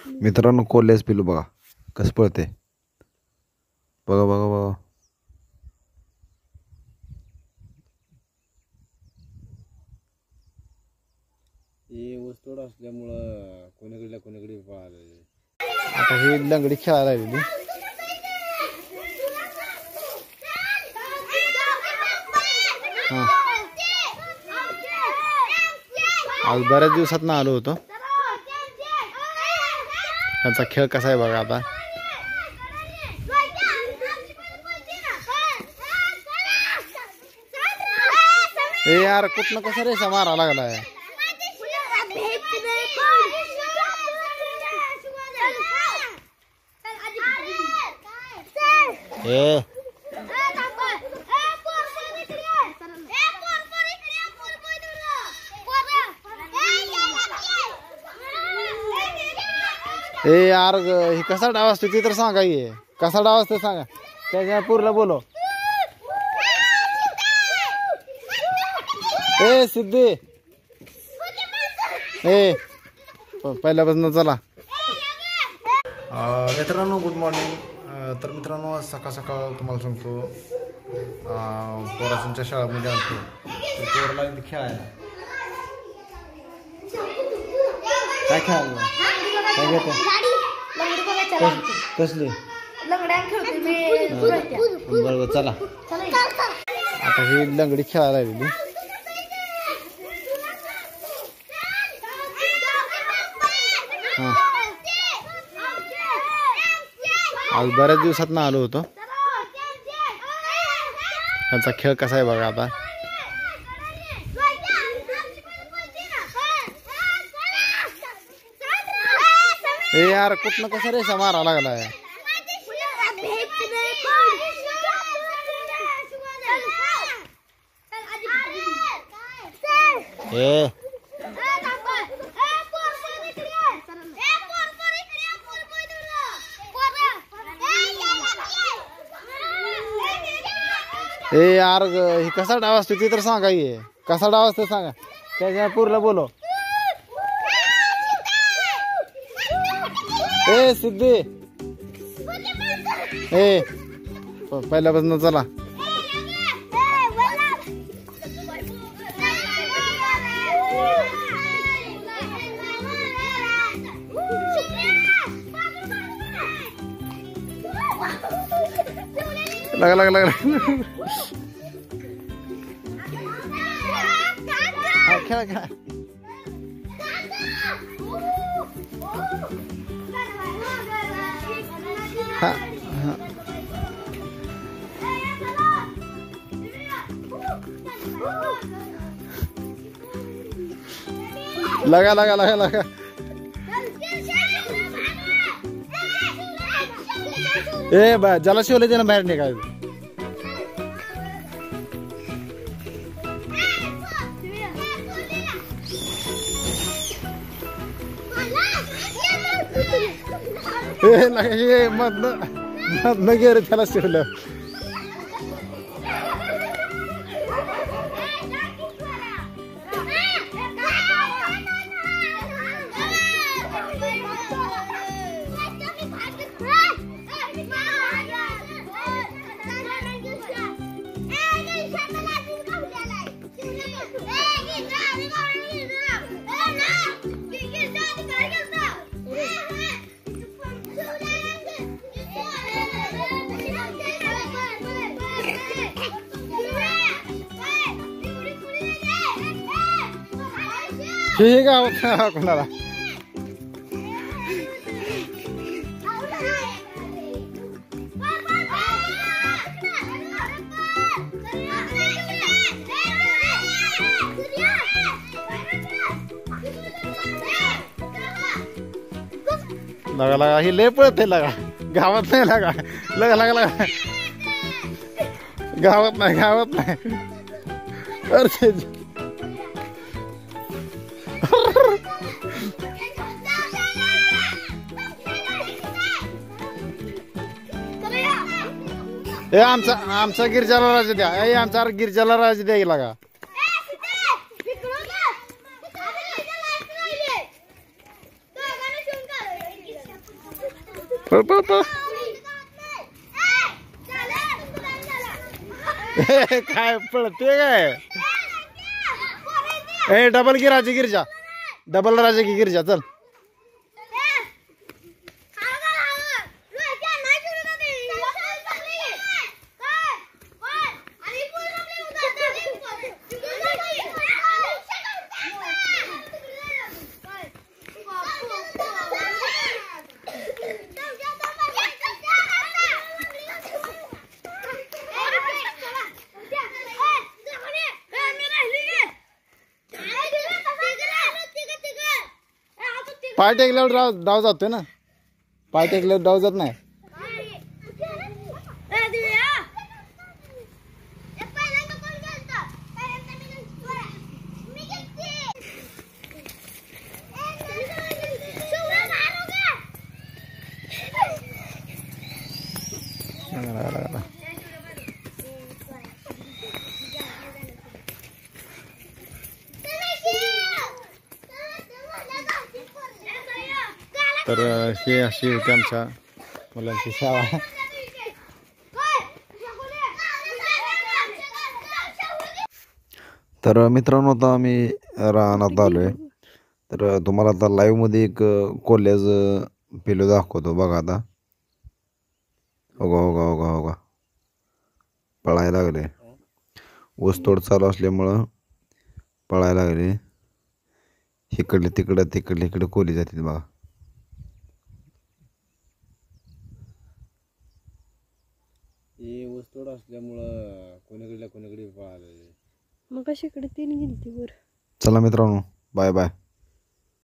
मित्रांनो कोल्ह्याच पिलू बघा कसं पळते. बघा बघा बघा. हे वस्तूड असल्यामुळं कोणीकडे पळाले. आता ही लंगडी खेळायला लागलेली. आज बऱ्याच दिवसात ना आलो होतो. त्यांचा खेळ कसा आहे बघा आता. ए यार कुठनं कसं रेषा मारा लागलाय. ए ए यार ही कसा डाव असतो ते तर सांगा. ये कसा डाव असतो सांगा. त्याच्या पूरला बोलो. ए सिद्धी ए पहिल्यापासून चला. मित्रांनो गुड मॉर्निंग. तर मित्रांनो सकाळ सकाळ तुम्हाला सांगतो पोराच्या शाळेमध्ये आणतो तर पोराला इथे खेळायला. काय खेळायला काय घेत कसली बरोबर चला. आता ही लंगडी खेळायला लागलेली. हा आज बऱ्याच दिवसात ना आलो होतो. त्यांचा खेळ कसा आहे बघा आता. ए यार कुठनं कसं रेषा मारा लागलाय. ए ए यार ही कसा डाव असतो ते तर सांगा. ये कसा डाव असतो सांगा. त्याच्या पूरला बोलो. ए सिद्धी ए पहिल्यापासून चला. लगा लगा लगा खेळा खेळा. लगा लगा लगा लगा. ए बा ज्याला शिवले त्यानं बाहेर निघायचं. ए लगा हे मधनं गेलं त्याला शिवलं. ठीक आहे कोणाला लगा लगा ही लय पळते. लगा गावात नाही. लगा लगा लगा लगा गावात नाही गावात नाही. अरे ए आमचा गिरजाला राजा द्या. ए आमचा गिरजाला राजा द्या लागा. पळ पळ पळ काय पळते काय ए डबल की राजे गिरजा डबल राजे की गिरजा चल पाय टेकल्यावर डाव जातोय ना पाय टेकल्यावर डाव जात नाही तर हे अशी होती आमच्या मुलांची शाळा तर मित्रांनो आता आम्ही रानात आलोय तर तुम्हाला आता लाईव्ह मध्ये एक कोल्ह्याचं पिल्लू दाखवतो बघा आता होगा पळायला लागले ऊसतोड चालू असल्यामुळं पळायला लागले इकडले तिकडे कोली जाते बघा हे ऊसतोड असल्यामुळं कोणीकडे पळाले मग कशी इकडे तीन गेली वर चला मित्रांनो बाय बाय